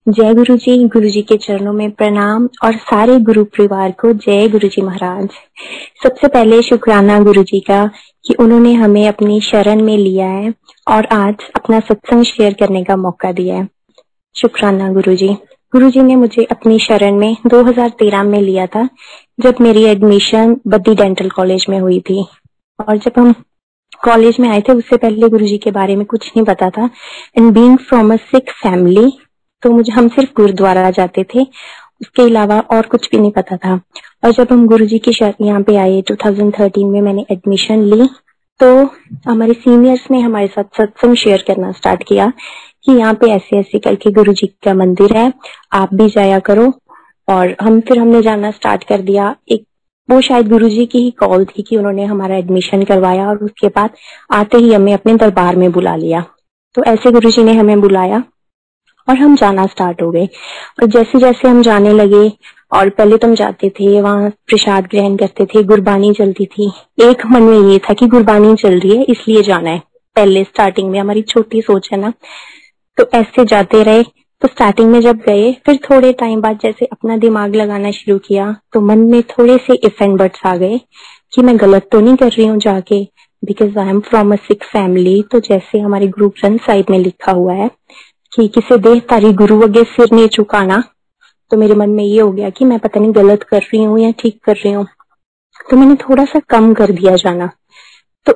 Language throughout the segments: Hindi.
जय गुरु जी के चरणों में प्रणाम और सारे गुरु परिवार को जय गुरु जी महाराज। सबसे पहले शुक्राना गुरु जी का कि उन्होंने हमें अपनी शरण में लिया है और आज अपना सत्संग शेयर करने का मौका दिया है। शुक्राना गुरु जी ने मुझे अपनी शरण में 2013 में लिया था, जब मेरी एडमिशन बद्दी डेंटल कॉलेज में हुई थी। और जब हम कॉलेज में आए थे उससे पहले गुरु जी के बारे में कुछ नहीं पता था। And being from a Sikh family, तो हम सिर्फ गुरुद्वारा जाते थे, उसके अलावा और कुछ भी नहीं पता था। और जब हम गुरु जी की यहाँ पे आए 2013 में मैंने एडमिशन ली, तो हमारे सीनियर्स ने हमारे साथ सत्संग शेयर करना स्टार्ट किया कि यहाँ पे ऐसे ऐसे करके गुरु जी का मंदिर है, आप भी जाया करो। और हमने जाना स्टार्ट कर दिया। वो शायद गुरु जी की ही कॉल थी कि उन्होंने हमारा एडमिशन करवाया और उसके बाद आते ही हमें अपने दरबार में बुला लिया। तो ऐसे गुरु जी ने हमें बुलाया और हम जाना स्टार्ट हो गए। और जैसे जैसे हम जाने लगे, और पहले तो हम जाते थे, वहां प्रसाद ग्रहण करते थे, गुरबानी चलती थी। एक मन में ये था कि गुरबानी चल रही है इसलिए जाना है। पहले स्टार्टिंग में हमारी छोटी सोच है ना, तो ऐसे जाते रहे। तो स्टार्टिंग में जब गए, फिर थोड़े टाइम बाद जैसे अपना दिमाग लगाना शुरू किया, तो मन में थोड़े से इफ एंड बट्स आ गए कि मैं गलत तो नहीं कर रही हूँ जाके, because I am from a Sikh family. तो जैसे हमारे ग्रुप ग्रंथ साहिब में लिखा हुआ है कि किसे देह तारी गुरु अगे सिर नहीं झुकाना, तो मेरे मन में ये हो गया कि मैं पता नहीं गलत कर रही हूँ या ठीक कर रही हूँ। तो मैंने थोड़ा सा कम कर दिया जाना। तो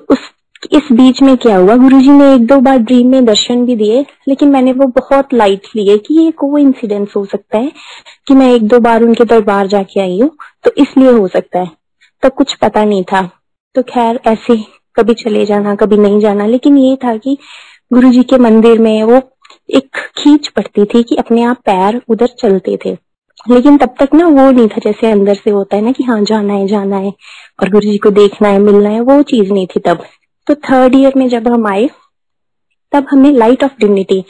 इस बीच में क्या हुआ, गुरुजी ने एक दो बार ड्रीम में दर्शन भी दिए, लेकिन मैंने वो बहुत लाइट लिए कि ये कोइंसिडेंस हो सकता है कि मैं एक दो बार उनके दरबार जाके आई हूँ, तो इसलिए हो सकता है। तो कुछ पता नहीं था। तो खैर ऐसे कभी चले जाना कभी नहीं जाना, लेकिन ये था कि गुरुजी के मंदिर में वो एक खींच पड़ती थी कि अपने आप पैर उधर चलते थे। लेकिन तब तक ना वो नहीं था जैसे अंदर से होता है ना कि हाँ जाना है और गुरुजी को देखना है, मिलना है, वो चीज नहीं थी तब। तो थर्ड ईयर में जब हम आए, तब हमने लाइट ऑफ डिग्निटी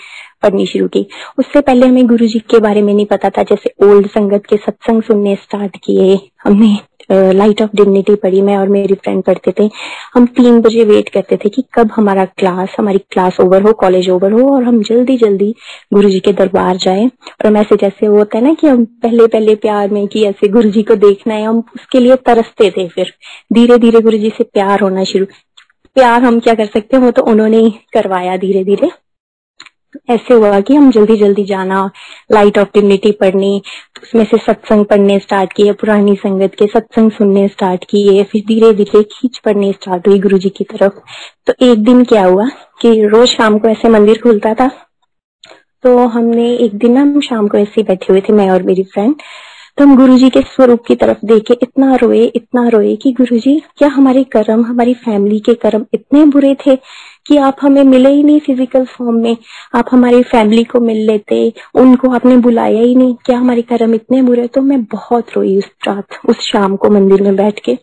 पढ़नी शुरू की। उससे पहले हमें गुरुजी के बारे में नहीं पता था। जैसे ओल्ड संगत के सत्संग सुनने स्टार्ट किए, हमने लाइट ऑफ डिग्निटी पढ़ी। मैं और मेरी फ्रेंड पढ़ते थे। हम 3 बजे वेट करते थे कि कब हमारी क्लास ओवर हो, कॉलेज ओवर हो, और हम जल्दी जल्दी गुरुजी के दरबार जाए। और हम ऐसे जैसे होता है ना कि हम पहले प्यार में कि ऐसे गुरुजी को देखना है, हम उसके लिए तरसते थे। फिर धीरे धीरे गुरुजी से प्यार होना शुरू। प्यार हम क्या कर सकते हैं, वो तो उन्होंने ही करवाया धीरे धीरे। ऐसे हुआ कि हम जल्दी जल्दी जाना, लाइट ऑफ डिग्निटी पढ़नी, उसमें से सत्संग पढ़ने स्टार्ट किए, पुरानी संगत के सत्संग सुनने स्टार्ट किए। फिर धीरे धीरे खींच पढ़नी स्टार्ट हुई गुरुजी की तरफ। तो एक दिन क्या हुआ कि रोज शाम को ऐसे मंदिर खुलता था, तो हमने एक दिन हम शाम को ऐसे बैठे हुए थे, मैं और मेरी फ्रेंड। तो हम गुरुजी के स्वरूप की तरफ देखे, इतना रोए कि गुरुजी क्या हमारे कर्म, हमारी फैमिली के कर्म इतने बुरे थे कि आप हमें मिले ही नहीं फिजिकल फॉर्म में। आप हमारी फैमिली को मिल लेते, उनको आपने बुलाया ही नहीं। क्या हमारे कर्म इतने बुरे? तो मैं बहुत रोई उस रात, उस शाम को मंदिर में बैठ के।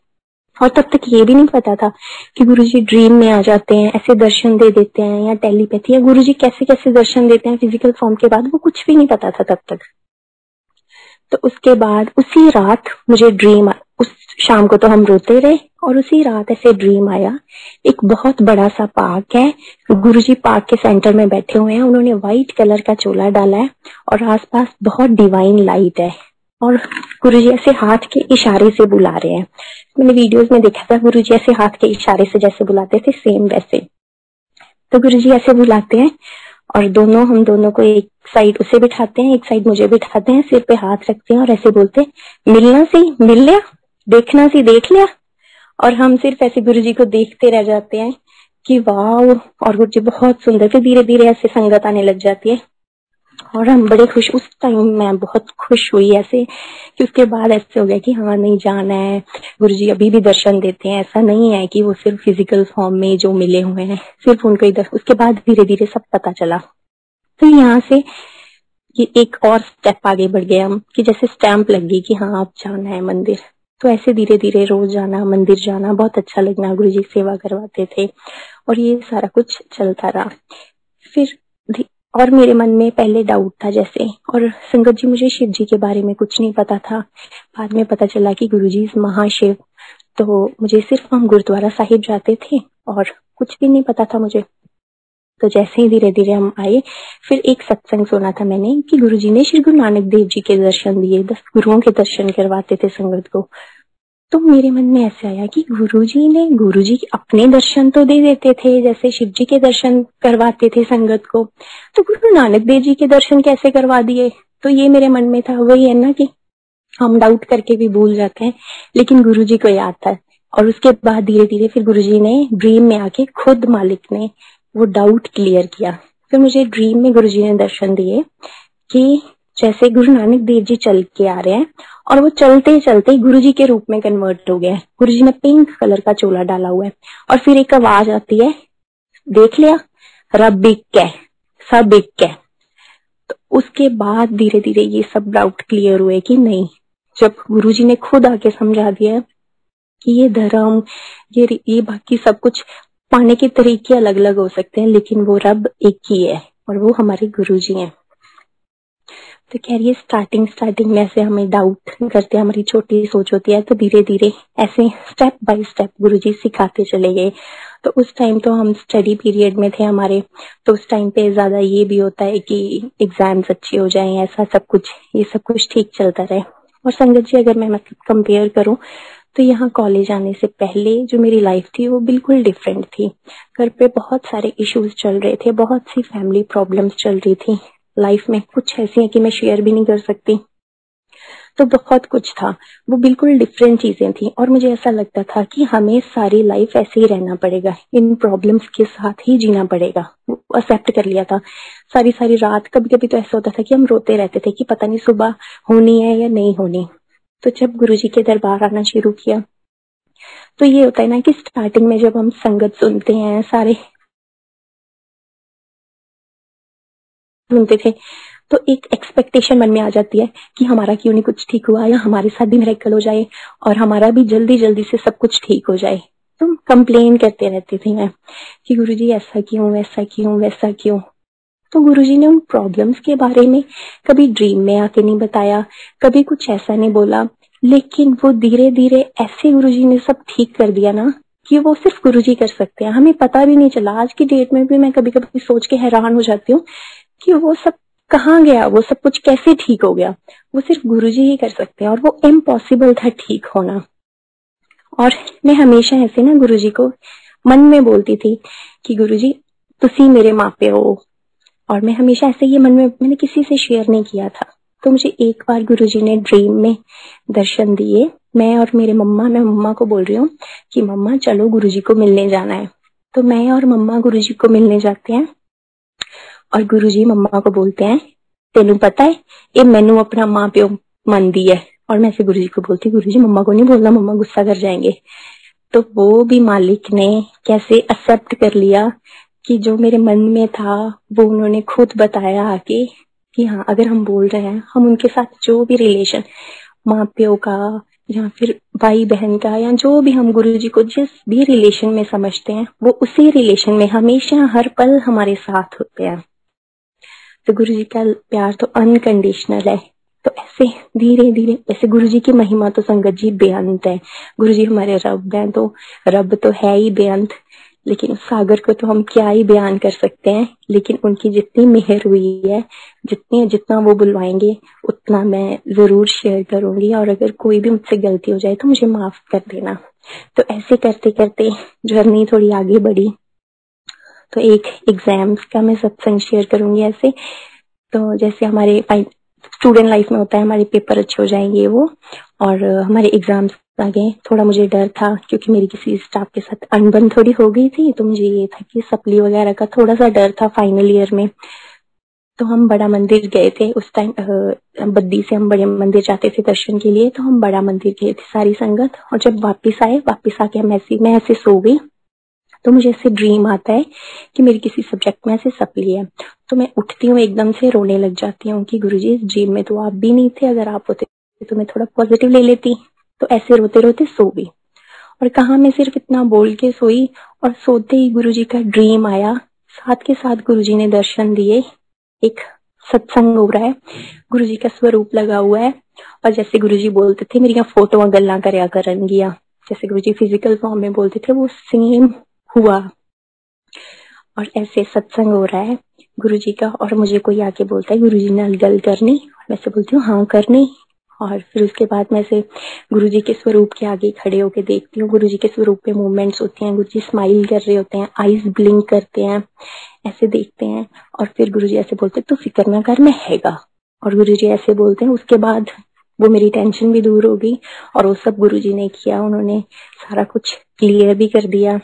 और तब तक ये भी नहीं पता था कि गुरुजी ड्रीम में आ जाते हैं, ऐसे दर्शन दे देते हैं, या टेलीपैथी, या गुरुजी कैसे कैसे दर्शन देते हैं फिजिकल फॉर्म के बाद, वो कुछ भी नहीं पता था तब तक। तो उसके बाद उसी रात मुझे ड्रीम, उस शाम को तो हम रोते रहे, और उसी रात ऐसे ड्रीम आया। एक बहुत बड़ा सा पार्क है, गुरुजी पार्क के सेंटर में बैठे हुए हैं, उन्होंने व्हाइट कलर का चोला डाला है और आसपास बहुत डिवाइन लाइट है, और गुरुजी ऐसे हाथ के इशारे से बुला रहे हैं। मैंने वीडियोस में देखा था गुरुजी ऐसे हाथ के इशारे से जैसे बुलाते थे, सेम वैसे। तो गुरुजी ऐसे बुलाते हैं और हम दोनों को एक साइड उसे बिठाते हैं, एक साइड मुझे बिठाते हैं, सिर पे हाथ रखते हैं और ऐसे बोलते हैं, मिलना सी मिल लिया, देखना सी देख लिया। और हम सिर्फ ऐसे गुरुजी को देखते रह जाते हैं कि वाह। और गुरुजी बहुत सुंदर। फिर धीरे धीरे ऐसे संगत आने लग जाती है और हम बड़े खुश। उस टाइम मैं बहुत खुश हुई ऐसे कि उसके बाद ऐसे हो गया कि हाँ नहीं जाना है। गुरुजी अभी भी दर्शन देते हैं, ऐसा नहीं है कि वो सिर्फ फिजिकल फॉर्म में जो मिले हुए हैं सिर्फ उनको ही। उसके बाद धीरे धीरे सब पता चला। तो यहाँ से ये एक और स्टेप आगे बढ़ गया हम, कि जैसे स्टैंप लग गई कि हाँ अब जाना है मंदिर। तो ऐसे धीरे धीरे रोज जाना, मंदिर जाना, बहुत अच्छा लगना, गुरुजी सेवा करवाते थे और ये सारा कुछ चलता रहा। फिर और मेरे मन में पहले डाउट था जैसे, और संगत जी मुझे शिव जी के बारे में कुछ नहीं पता था। बाद में पता चला कि गुरुजी महाशिव। तो मुझे सिर्फ हम गुरुद्वारा साहिब जाते थे और कुछ भी नहीं पता था मुझे। तो जैसे ही धीरे धीरे हम आए, फिर एक सत्संग सुना था मैंने कि गुरुजी ने श्री गुरु नानक देव जी के दर्शन दिए, 10 गुरुओं के दर्शन करवाते थे संगत को। तो मेरे मन में ऐसे आया कि गुरुजी अपने दर्शन तो दे देते थे, जैसे शिव जी के दर्शन करवाते थे संगत को, तो गुरु नानक देव जी के दर्शन कैसे करवा दिए। तो ये मेरे मन में था, वही है ना कि हम डाउट करके भी भूल जाते हैं, लेकिन गुरुजी को याद था। और उसके बाद धीरे धीरे फिर गुरुजी ने ड्रीम में आके खुद मालिक ने वो डाउट क्लियर किया। फिर मुझे ड्रीम में गुरुजी ने दर्शन दिए कि जैसे गुरु नानक देव जी चल के आ रहे हैं और वो चलते चलते गुरुजी के रूप में कन्वर्ट हो गया है। गुरुजी ने पिंक कलर का चोला डाला हुआ है और फिर एक आवाज आती है, देख लिया रब बिक के सब बिक के। तो उसके बाद धीरे धीरे ये सब डाउट क्लियर हुए कि नहीं, जब गुरुजी ने खुद आके समझा दिया कि ये धर्म ये बाकी सब कुछ पाने के तरीके अलग अलग हो सकते हैं, लेकिन वो रब एक ही है और वो हमारे गुरुजी हैं। तो कह रही है स्टार्टिंग में ऐसे हमें डाउट करते हैं, हमारी छोटी सोच होती है, तो धीरे धीरे ऐसे स्टेप बाय स्टेप गुरुजी सिखाते चले गए। तो उस टाइम तो हम स्टडी पीरियड में थे हमारे, तो उस टाइम पे ज्यादा ये भी होता है कि एग्जाम्स अच्छे हो जाएं, ऐसा सब कुछ, ये सब कुछ ठीक चलता रहे। और संगत जी अगर मैं मतलब कंपेयर करूं तो यहाँ कॉलेज आने से पहले जो मेरी लाइफ थी वो बिल्कुल डिफरेंट थी। घर पे बहुत सारे इश्यूज चल रहे थे, बहुत सी फैमिली प्रॉब्लम्स चल रही थी लाइफ में, कुछ ऐसी है कि मैं शेयर भी नहीं कर सकती। तो बहुत कुछ था, वो बिल्कुल डिफरेंट चीजें थी और मुझे ऐसा लगता था कि हमें सारी लाइफ ऐसे ही रहना पड़ेगा, इन प्रॉब्लम्स के साथ ही जीना पड़ेगा। वो एक्सेप्ट कर लिया था। सारी सारी रात कभी कभी तो ऐसा होता था कि हम रोते रहते थे कि पता नहीं सुबह होनी है या नहीं होनी। तो जब गुरुजी के दरबार आना शुरू किया तो ये होता है ना कि स्टार्टिंग में जब हम संगत सुनते हैं, सारे सुनते थे, तो एक एक्सपेक्टेशन मन में आ जाती है कि हमारा क्यों नहीं कुछ ठीक हुआ, या हमारे साथ भी मिरेकल हो जाए और हमारा भी जल्दी जल्दी से सब कुछ ठीक हो जाए। तो कंप्लेन करते रहती थी मैं कि गुरुजी ऐसा क्यों, वैसा क्यों, वैसा क्यों। तो गुरुजी ने उन प्रॉब्लम्स के बारे में कभी ड्रीम में आके नहीं बताया, कभी कुछ ऐसा नहीं बोला, लेकिन वो धीरे धीरे ऐसे गुरुजी ने सब ठीक कर दिया ना कि वो सिर्फ गुरुजी कर सकते हैं। हमें पता भी नहीं चला। आज की डेट में भी मैं कभी कभी सोच के हैरान हो जाती हूँ कि वो सब कहाँ गया, वो सब कुछ कैसे ठीक हो गया। वो सिर्फ गुरुजी ही कर सकते हैं और वो इम्पॉसिबल था ठीक होना। और मैं हमेशा ऐसे ना गुरुजी को मन में बोलती थी कि गुरुजी तुसी मेरे माँ पे हो। और मैं हमेशा ऐसे ये मन में, मैंने किसी से शेयर नहीं किया था। तो मुझे एक बार गुरुजी ने ड्रीम में दर्शन दिए। मैं और मेरे मैं मम्मा को बोल रही हूँ कि मम्मा चलो गुरुजी को मिलने जाना है। तो मैं और मम्मा गुरुजी को मिलने जाते हैं और गुरुजी मम्मा को बोलते हैं, तेनू पता है ये मैनू अपना माँ प्यो मनदी है। और मैं ऐसे गुरुजी को बोलती, गुरुजी मम्मा को नहीं बोलना, मम्मा गुस्सा कर जाएंगे। तो वो भी मालिक ने कैसे एक्सेप्ट कर लिया कि जो मेरे मन में था वो उन्होंने खुद बताया आके कि हाँ, अगर हम बोल रहे हैं, हम उनके साथ जो भी रिलेशन माँ प्यो का या फिर भाई बहन का, या जो भी हम गुरुजी को जिस भी रिलेशन में समझते हैं, वो उसी रिलेशन में हमेशा हर पल हमारे साथ होते हैं। तो गुरुजी का प्यार तो अनकंडीशनल है। तो ऐसे धीरे धीरे, ऐसे गुरुजी की महिमा तो संगत जी बेअंत है। गुरुजी हमारे रब हैं, तो रब तो है ही बेअंत, लेकिन उस सागर को तो हम क्या ही बयान कर सकते हैं। लेकिन उनकी जितनी मेहर हुई है, जितना वो बुलवाएंगे उतना मैं जरूर शेयर करूंगी। और अगर कोई भी मुझसे गलती हो जाए तो मुझे माफ कर देना। तो ऐसे करते करते जर्नी थोड़ी आगे बढ़ी। तो एक एग्जाम्स का मैं सत्संग शेयर करूंगी ऐसे। तो जैसे हमारे स्टूडेंट लाइफ में होता है, हमारे पेपर अच्छे हो जाएंगे वो, और हमारे एग्जाम्स आ गए। थोड़ा मुझे डर था क्योंकि मेरी किसी स्टाफ के साथ अनबन थोड़ी हो गई थी, तो मुझे ये था कि सप्ली वगैरह का थोड़ा सा डर था फाइनल ईयर में। तो हम बड़ा मंदिर गए थे उस टाइम, बद्दी से हम बड़े मंदिर जाते थे दर्शन के लिए। तो हम बड़ा मंदिर गए थे सारी संगत, और जब वापिस आके मैं ऐसे सो गई। तो मुझे ऐसे ड्रीम आता है कि मेरी किसी सब्जेक्ट में ऐसे सप्ली है। तो मैं उठती हूँ, एकदम से रोने लग जाती हूँ कि गुरुजी इस ड्रीम में तो आप भी नहीं थे, अगर आप होते तो मैं थोड़ा पॉजिटिव ले लेती। तो ऐसे रोते रोते सो गई। और कहाँ मैं सिर्फ इतना बोल के सोई, और सोते ही गुरुजी का ड्रीम आया। साथ के साथ गुरुजी ने दर्शन दिए। एक सत्संग हो रहा है, गुरुजी का स्वरूप लगा हुआ है, और जैसे गुरुजी बोलते थे मेरी फोटो गल्ला करया करनगियां, जैसे गुरुजी फिजिकल फॉर्म में बोलते थे वो सेम हुआ। और ऐसे सत्संग हो रहा है गुरुजी का, और मुझे कोई आके बोलता है गुरुजी ने गल करनी, मैं से बोलती हूँ हाँ करनी। और फिर उसके बाद मैं से गुरुजी के स्वरूप के आगे खड़े होके देखती हूँ। गुरुजी के स्वरूप पे मूवमेंट्स होती हैं, गुरुजी स्माइल कर रहे होते हैं, आईज ब्लिंक करते हैं, ऐसे देखते हैं। और फिर गुरुजी ऐसे बोलते हैं तू फिक्र ना कर, मैं हैगा। और गुरुजी ऐसे बोलते हैं। उसके बाद वो मेरी टेंशन भी दूर हो गई, और वो सब गुरुजी ने किया, उन्होंने सारा कुछ क्लियर भी कर दिया।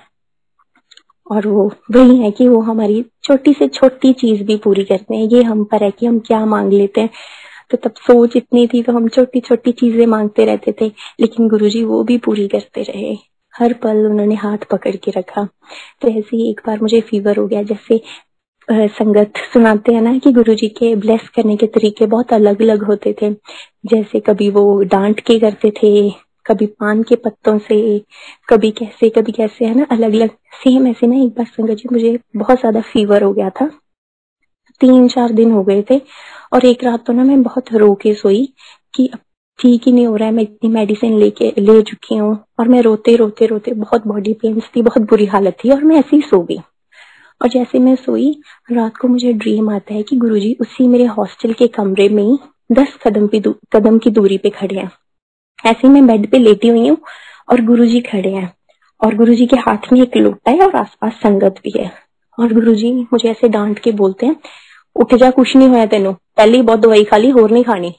और वो वही है कि वो हमारी छोटी से छोटी चीज भी पूरी करते हैं। ये हम पर है कि हम क्या मांग लेते हैं। तो तब सोच इतनी थी तो हम छोटी छोटी चीजें मांगते रहते थे, लेकिन गुरुजी वो भी पूरी करते रहे। हर पल उन्होंने हाथ पकड़ के रखा। तो ऐसे ही एक बार मुझे फीवर हो गया। जैसे संगत सुनाते हैं ना कि गुरुजी के ब्लेस करने के तरीके बहुत अलग अलग होते थे। जैसे कभी वो डांट के करते थे, कभी पान के पत्तों से, कभी कैसे है ना, अलग अलग। सेम ऐसे ना एक बार संगत जी मुझे बहुत ज्यादा फीवर हो गया था, 3-4 दिन हो गए थे। और एक रात तो ना मैं बहुत रो के सोई कि अब ठीक ही नहीं हो रहा है, मैं इतनी मेडिसिन ले चुकी हूँ। और मैं रोते रोते रोते, बहुत बॉडी पेन्स थी, बहुत बुरी हालत थी, और मैं ऐसे ही सो गई। और जैसे मैं सोई, रात को मुझे ड्रीम आता है कि गुरुजी उसी मेरे हॉस्टल के कमरे में ही 10 कदम की दूरी पे खड़े हैं। ऐसे ही मैं बेड पे लेटी हुई हूँ और गुरुजी खड़े हैं, और गुरुजी के हाथ में एक लोटा है और आसपास संगत भी है। और गुरुजी मुझे ऐसे डांट के बोलते हैं उठ जा, कुछ नहीं होया तेनों, पहले ही बहुत दवाई खा ली, होर नहीं खानी।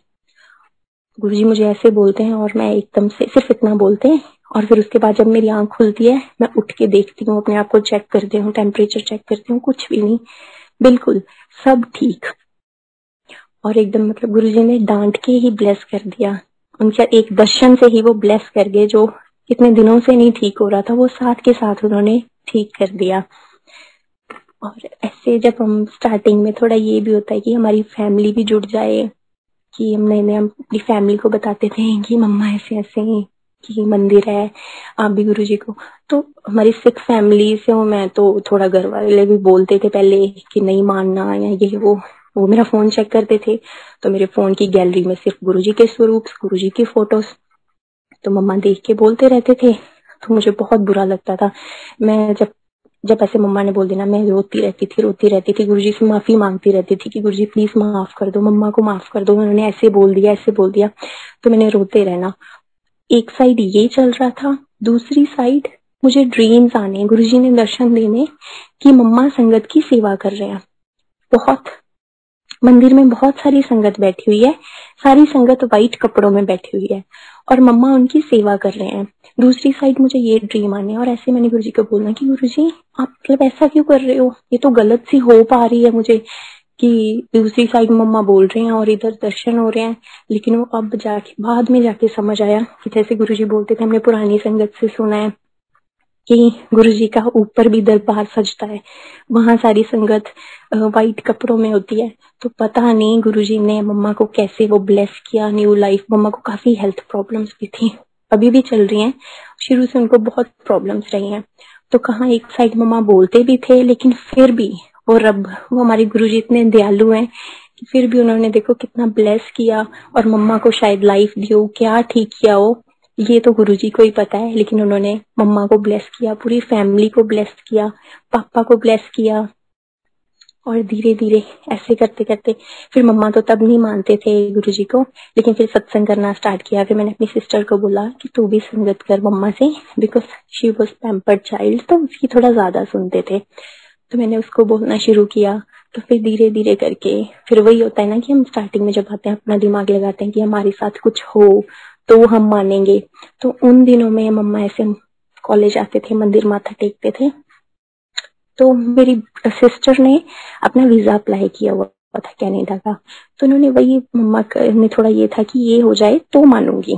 गुरुजी मुझे ऐसे बोलते हैं, और मैं एकदम से सिर्फ इतना बोलते हैं। और फिर उसके बाद जब मेरी आंख खुलती है, मैं उठ के देखती हूँ, अपने आप को चेक करती हूँ, टेम्परेचर चेक करती हूँ, कुछ भी नहीं, बिल्कुल सब ठीक। और एकदम मतलब गुरुजी ने डांट के ही ब्लेस कर दिया। उनका एक दर्शन से ही वो ब्लेस कर गए, जो कितने दिनों से नहीं ठीक हो रहा था, वो साथ के साथ उन्होंने ठीक कर दिया। और ऐसे जब हम स्टार्टिंग में, थोड़ा ये भी होता है कि हमारी फैमिली भी जुड़ जाए, कि हम नए हम अपनी फैमिली को बताते थे कि मम्मा ऐसे ऐसे कि मंदिर है, आप भी गुरुजी को। तो हमारी सिख फैमिली से हूँ मैं, तो थोड़ा घर वाले भी बोलते थे पहले कि नहीं मानना या ये वो मेरा फोन चेक करते थे, तो मेरे फोन की गैलरी में सिर्फ गुरुजी के स्वरूप, गुरुजी की फोटोज, तो मम्मा देख के बोलते रहते थे। तो मुझे बहुत बुरा लगता था। मैं जब ऐसे मम्मा ने बोल देना, मैं रोती रहती थी, गुरुजी से माफी मांगती रहती थी कि गुरुजी प्लीज माफ कर दो, मम्मा को माफ कर दो, उन्होंने ऐसे बोल दिया। तो मैंने रोते रहना। एक साइड ये चल रहा था, दूसरी साइड मुझे ड्रीम्स आने, गुरुजी ने दर्शन देने कि मम्मा संगत की सेवा कर रहे हैं। बहुत मंदिर में बहुत सारी संगत बैठी हुई है, सारी संगत व्हाइट कपड़ों में बैठी हुई है, और मम्मा उनकी सेवा कर रहे हैं। दूसरी साइड मुझे ये ड्रीम आने, और ऐसे मैंने गुरुजी को बोलना कि गुरुजी आप मतलब ऐसा क्यों कर रहे हो, ये तो गलत सी होप आ रही है मुझे कि दूसरी साइड मम्मा बोल रहे हैं और इधर दर्शन हो रहे हैं। लेकिन वो अब जाके बाद में जाके समझ आया कि जैसे गुरुजी बोलते थे, हमने पुरानी संगत से सुना है कि गुरुजी का ऊपर भी दरबार सजता है, वहां सारी संगत व्हाइट कपड़ों में होती है। तो पता नहीं गुरुजी ने मम्मा को कैसे वो ब्लेस किया, न्यू लाइफ। मम्मा को काफी हेल्थ प्रॉब्लम्स भी थी, अभी भी चल रही हैं, शुरू से उनको बहुत प्रॉब्लम्स रही हैं। तो कहाँ एक साइड मम्मा बोलते भी थे, लेकिन फिर भी वो रब, वो हमारे गुरुजी इतने दयालु हैं कि फिर भी उन्होंने देखो कितना ब्लेस किया, और मम्मा को शायद लाइफ दी हो, क्या ठीक किया हो ये तो गुरुजी को ही पता है। लेकिन उन्होंने मम्मा को ब्लेस किया, पूरी फैमिली को ब्लेस किया, पापा को ब्लेस किया। और धीरे धीरे ऐसे करते करते फिर मम्मा तो तब नहीं मानते थे गुरुजी को, लेकिन फिर सत्संग करना स्टार्ट किया। फिर मैंने अपनी सिस्टर को बोला कि तू भी संगत कर मम्मा से, because she was pampered child, तो उसकी थोड़ा ज्यादा सुनते थे। तो मैंने उसको बोलना शुरू किया। तो फिर धीरे धीरे करके, फिर वही होता है ना कि हम स्टार्टिंग में जब आते हैं अपना दिमाग लगाते हैं कि हमारे साथ कुछ हो तो हम मानेंगे। तो उन दिनों में मम्मा ऐसे कॉलेज आते थे, मंदिर माथा टेकते थे। तो मेरी सिस्टर ने अपना वीजा अप्लाई किया हुआ था कनाडा का, तो उन्होंने वही मम्मा ने थोड़ा ये था कि ये हो जाए तो मानूंगी।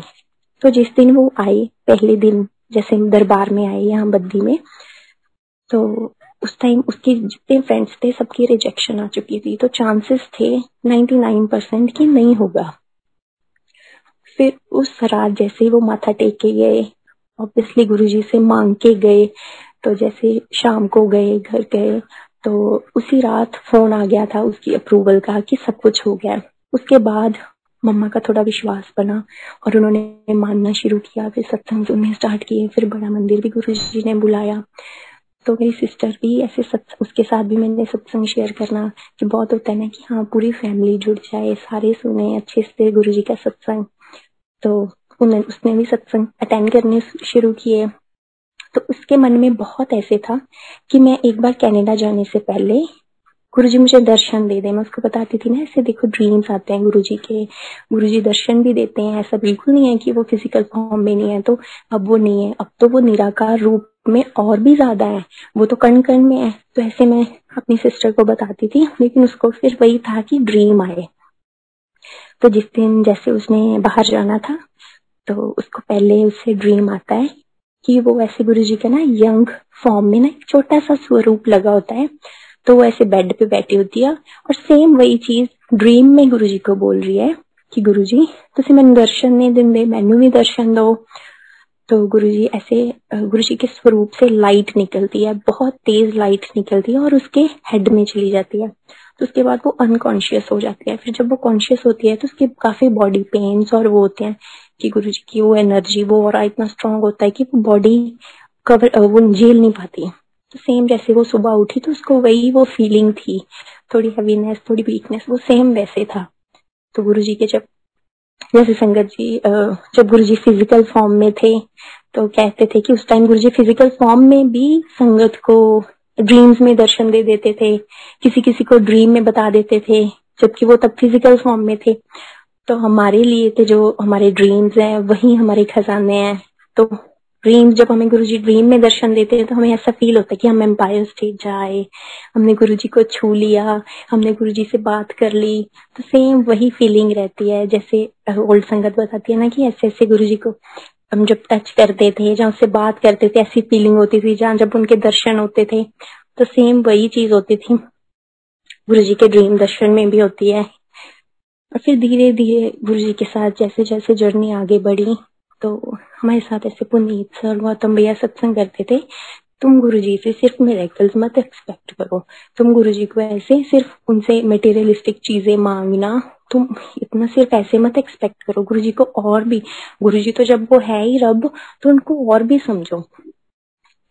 तो जिस दिन वो आए, पहले दिन जैसे दरबार में आए यहाँ बद्दी में, तो उस टाइम उसके जितने फ्रेंड्स थे सबकी रिजेक्शन आ चुकी थी, तो चांसेस थे 99% कि नहीं होगा। फिर उस रात जैसे ही वो माथा टेक के गए, ऑब्वियसली गुरुजी से मांग के गए, तो जैसे शाम को घर गए, तो उसी रात फोन आ गया था उसकी अप्रूवल का कि सब कुछ हो गया। उसके बाद मम्मा का थोड़ा विश्वास बना और उन्होंने मानना शुरू किया, फिर सत्संग सुनने स्टार्ट किए, फिर बड़ा मंदिर भी गुरुजी ने बुलाया। तो मेरी सिस्टर भी ऐसे उसके साथ भी मैंने सत्संग शेयर करना कि बहुत होता है ना कि हाँ पूरी फैमिली जुड़ जाए, सारे सुने अच्छे से गुरुजी का सत्संग। तो उसने भी सत्संग अटेंड करने शुरू किए। तो उसके मन में बहुत ऐसे था कि मैं एक बार कनाडा जाने से पहले गुरुजी मुझे दर्शन दे दे। मैं उसको बताती थी ना, ऐसे देखो ड्रीम्स आते हैं गुरुजी के, गुरुजी दर्शन भी देते हैं, ऐसा बिल्कुल नहीं है कि वो फिजिकल फॉर्म में नहीं है। तो अब वो नहीं है, अब तो वो निराकार रूप में और भी ज्यादा है, वो तो कण कण में है। तो ऐसे मैं अपनी सिस्टर को बताती थी, लेकिन उसको फिर वही था कि ड्रीम आए। तो जिस दिन जैसे उसने बाहर जाना था, तो उसको पहले उससे ड्रीम आता है कि वो ऐसे गुरुजी का ना यंग फॉर्म में ना एक छोटा सा स्वरूप लगा होता है। तो वो ऐसे बेड पे बैठी होती है और सेम वही चीज ड्रीम में गुरुजी को बोल रही है कि गुरुजी तुसी मैनू दर्शन नहीं दिंदे, मैनू भी दर्शन दो। तो गुरुजी ऐसे गुरुजी के स्वरूप से लाइट निकलती है, बहुत तेज लाइट निकलती है और उसके हेड में चली जाती है। तो उसके बाद वो अनकॉन्शियस हो जाती है। फिर जब वो कॉन्शियस होती है तो उसके काफी बॉडी पेन्स और वो होते हैं कि गुरुजी की वो एनर्जी, वो ऑरा इतना स्ट्रांग होता है कि वो बॉडी कवर वो झेल नहीं पाती। तो सेम जैसे वो सुबह उठी तो उसको वही वो फीलिंग थी, थोड़ी हैवीनेस, थोड़ी वीकनेस, वो सेम वैसे था। तो गुरुजी के जब जैसे संगत जी जब गुरुजी फिजिकल फॉर्म में थे तो कहते थे कि उस टाइम गुरुजी फिजिकल फॉर्म में भी संगत को ड्रीम्स में दर्शन दे देते थे, किसी किसी को ड्रीम में बता देते थे, जबकि वो तब फिजिकल फॉर्म में थे। तो हमारे लिए तो जो हमारे ड्रीम्स हैं वही हमारे खजाने हैं। तो ड्रीम, जब हमें गुरुजी ड्रीम में दर्शन देते हैं तो हमें ऐसा फील होता है कि हम एम्पायर स्टेट जाए, हमने गुरुजी को छू लिया, हमने गुरुजी से बात कर ली। तो सेम वही फीलिंग रहती है, जैसे ओल्ड संगत बताती है ना कि ऐसे ऐसे गुरुजी को हम जब टच करते थे, जहाँ उससे बात करते थे, ऐसी फीलिंग होती थी, जहाँ जब उनके दर्शन होते थे। तो सेम वही चीज होती थी गुरुजी के ड्रीम दर्शन में भी होती है। और फिर धीरे धीरे गुरुजी के साथ जैसे जैसे जर्नी आगे बढ़ी, तो हमारे साथ ऐसे पुनीत सर, गौतम भैया सत्संग करते थे, तुम गुरुजी से सिर्फ मिरेकल्स मत एक्सपेक्ट करो, तुम गुरुजी को ऐसे सिर्फ उनसे मटेरियलिस्टिक चीजें मांगना, तुम इतना सिर्फ ऐसे मत एक्सपेक्ट करो, गुरुजी को और भी, गुरुजी तो जब वो है ही रब, तो उनको और भी समझो।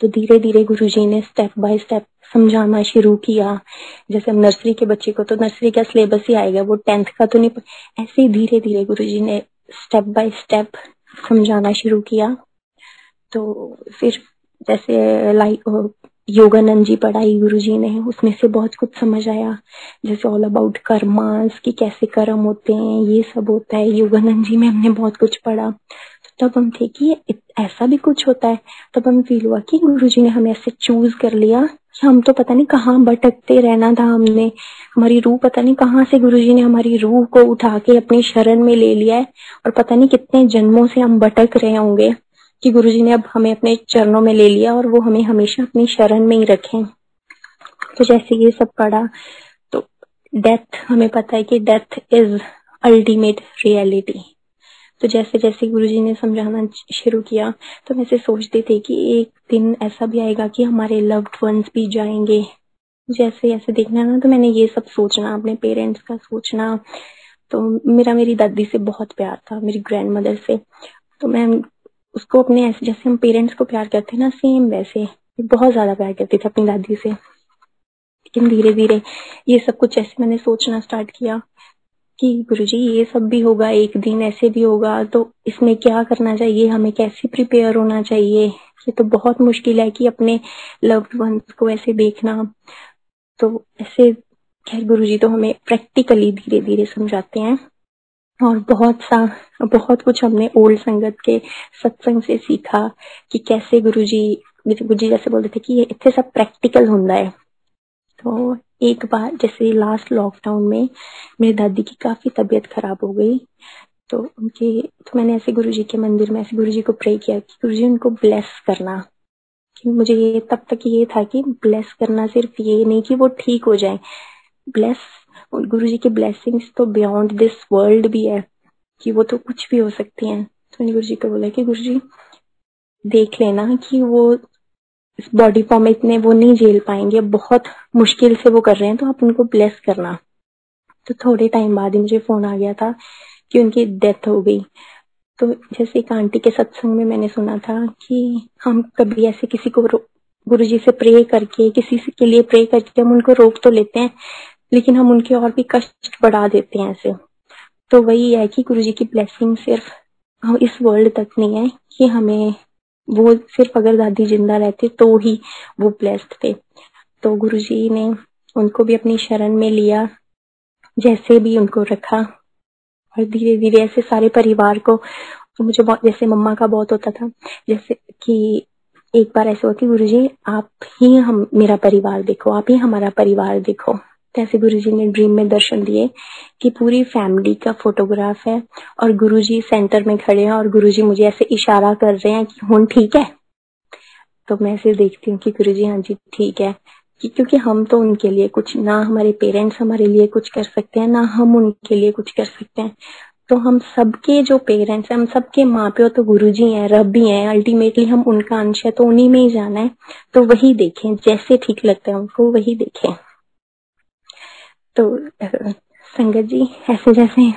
तो धीरे धीरे गुरुजी ने स्टेप बाय स्टेप समझाना शुरू किया। जैसे हम नर्सरी के बच्चे को तो नर्सरी का सिलेबस ही आएगा, वो 10th का तो नहीं, ऐसे ही धीरे धीरे गुरुजी ने स्टेप बाय स्टेप समझाना शुरू किया। तो फिर जैसे लाइक योगानंद जी पढ़ाई गुरुजी ने, उसमें से बहुत कुछ समझ आया, जैसे ऑल अबाउट कर्मास, कि कैसे कर्म होते हैं, ये सब होता है। योगानंद जी में हमने बहुत कुछ पढ़ा। तब हम थे कि ऐसा भी कुछ होता है। तब हम फील हुआ कि गुरुजी ने हमें ऐसे चूज कर लिया कि हम तो पता नहीं कहाँ भटकते रहना था, हमने हमारी रूह पता नहीं कहाँ से गुरुजी ने हमारी रूह को उठा के अपनी शरण में ले लिया है, और पता नहीं कितने जन्मों से हम भटक रहे होंगे कि गुरुजी ने अब हमें अपने चरणों में ले लिया और वो हमें हमेशा अपनी शरण में ही रखें। तो जैसे ये सब पढ़ा, तो डेथ, हमें पता है कि डेथ इज अल्टीमेट रियलिटी। तो जैसे जैसे गुरुजी ने समझाना शुरू किया, तो मैं ऐसे सोचती थी कि एक दिन ऐसा भी आएगा कि हमारे लव्ड वंस भी जाएंगे। जैसे ऐसे देखना ना, तो मैंने ये सब सोचना, अपने पेरेंट्स का सोचना। तो मेरा मेरी दादी से बहुत प्यार था, मेरी ग्रैंड मदर से। तो मैं उसको अपने ऐसे, जैसे हम पेरेंट्स को प्यार करते ना, सेम वैसे बहुत ज्यादा प्यार करती थी अपनी दादी से। लेकिन धीरे धीरे ये सब कुछ ऐसे मैंने सोचना स्टार्ट किया कि गुरुजी ये सब भी होगा, एक दिन ऐसे भी होगा, तो इसमें क्या करना चाहिए, हमें कैसे प्रिपेयर होना चाहिए। ये तो बहुत मुश्किल है कि अपने लव्ड वंस को ऐसे देखना। तो ऐसे खैर गुरुजी तो हमें प्रैक्टिकली धीरे धीरे समझाते हैं, और बहुत कुछ हमने ओल्ड संगत के सत्संग से सीखा कि कैसे गुरुजी जैसे बोलते थे कि ये इतने सब प्रैक्टिकल होता है। तो एक बार जैसे लास्ट लॉकडाउन में मेरी दादी की काफी तबीयत खराब हो गई, तो मैंने ऐसे गुरुजी के मंदिर में ऐसे गुरुजी को प्रे किया कि गुरुजी उनको ब्लेस करना। कि मुझे ये तब तक ये था कि ब्लेस करना सिर्फ ये नहीं कि वो ठीक हो जाए, ब्लेस, गुरुजी की ब्लेसिंग्स तो बियॉन्ड दिस वर्ल्ड भी है, कि वो तो कुछ भी हो सकती हैं। तो मैंने गुरुजी को बोला कि गुरुजी देख लेना कि वो इस बॉडी फॉर्म में इतने वो नहीं झेल पाएंगे, बहुत मुश्किल से वो कर रहे हैं, तो आप उनको ब्लेस करना। तो थोड़े टाइम बाद ही मुझे फोन आ गया था कि उनकी डेथ हो गई। तो जैसे एक आंटी के सत्संग में मैंने सुना था कि हम कभी ऐसे किसी को गुरुजी से प्रे करके, किसी से के लिए प्रे करके हम उनको रोक तो लेते हैं, लेकिन हम उनके और भी कष्ट बढ़ा देते हैं ऐसे। तो वही है कि गुरुजी की ब्लेसिंग सिर्फ हम इस वर्ल्ड तक नहीं है कि हमें वो सिर्फ अगर दादी जिंदा रहते तो ही वो ब्लेस्ड थे। तो गुरुजी ने उनको भी अपनी शरण में लिया, जैसे भी उनको रखा, और धीरे धीरे ऐसे सारे परिवार को, तो मुझे बहुत, जैसे मम्मा का बहुत होता था, जैसे कि एक बार ऐसे हुआ कि गुरुजी आप ही हम मेरा परिवार देखो, आप ही हमारा परिवार देखो। जैसे गुरुजी ने ड्रीम में दर्शन दिए कि पूरी फैमिली का फोटोग्राफ है और गुरुजी सेंटर में खड़े हैं और गुरुजी मुझे ऐसे इशारा कर रहे हैं कि हुन ठीक है। तो मैं ऐसे देखती हूँ कि गुरुजी हाँ जी ठीक है, क्योंकि हम तो उनके लिए कुछ, ना हमारे पेरेंट्स हमारे लिए कुछ कर सकते हैं, ना हम उनके लिए कुछ कर सकते हैं। तो हम सबके जो पेरेंट्स हैं, हम सबके माँ प्यो तो गुरुजी हैं, रब ही हैं, अल्टीमेटली हम उनका अंश है, तो उन्हीं में ही जाना है। तो वही देखें, जैसे ठीक लगता है उनको वही देखें। तो संगत जी ऐसे जैसे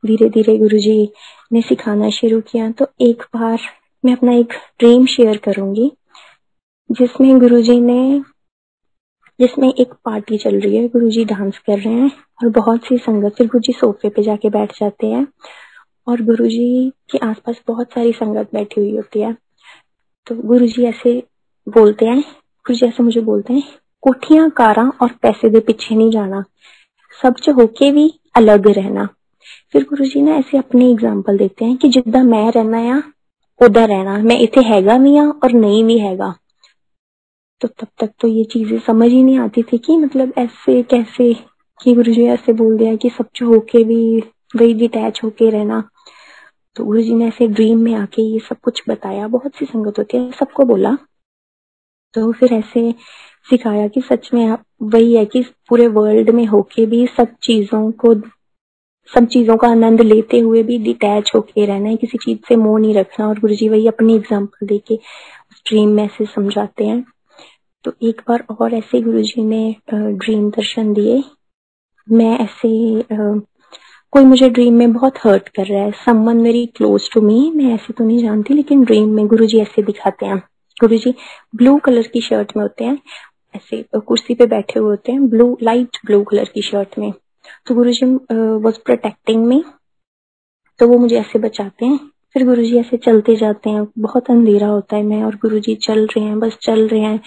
धीरे धीरे गुरुजी ने सिखाना शुरू किया, तो एक बार मैं अपना एक ड्रीम शेयर करूंगी, जिसमें एक पार्टी चल रही है, गुरुजी डांस कर रहे हैं और बहुत सी संगत, फिर गुरुजी सोफे पे जाके बैठ जाते हैं और गुरुजी के आसपास बहुत सारी संगत बैठी हुई होती है। तो गुरुजी ऐसे बोलते हैं, गुरुजी ऐसे मुझे बोलते हैं, कोठियां कारा और पैसे दे पीछे नहीं जाना, सब च होके भी अलग रहना। फिर गुरुजी ने ऐसे अपनी एग्जाम्पल देते हैं कि जिद्दां मैं रहना या उदा रहना, मैं इथे हैगा भी हाँ और नहीं भी हैगा। तो तब तक तो ये चीजें समझ ही नहीं आती थी कि मतलब ऐसे कैसे, कि गुरुजी ऐसे बोल दिया कि सब जो होके भी वही डिटैच होके रहना। तो गुरुजी ने ऐसे ड्रीम में आके ये सब कुछ बताया, बहुत सी संगत होती है, सबको बोला। तो फिर ऐसे सिखाया कि सच में वही है कि पूरे वर्ल्ड में होके भी सब चीजों का आनंद लेते हुए भी डिटैच होके रहना है, किसी चीज से मोह नहीं रखना। और गुरुजी वही अपनी एग्जाम्पल देके ड्रीम में ऐसे समझाते हैं। तो एक बार और ऐसे गुरुजी ने ड्रीम दर्शन दिए, मैं ऐसे कोई मुझे ड्रीम में बहुत हर्ट कर रहा है, someone very close to me, मैं ऐसे तो नहीं जानती, लेकिन ड्रीम में गुरुजी ऐसे दिखाते हैं। गुरुजी ब्लू कलर की शर्ट में होते हैं, ऐसे कुर्सी पे बैठे हुए होते हैं, लाइट ब्लू कलर की शर्ट में। तो गुरुजी वाज प्रोटेक्टिंग मी, तो वो मुझे ऐसे बचाते हैं। फिर गुरुजी ऐसे चलते जाते हैं, बहुत अंधेरा होता है, मैं और गुरुजी चल रहे हैं, बस चल रहे हैं।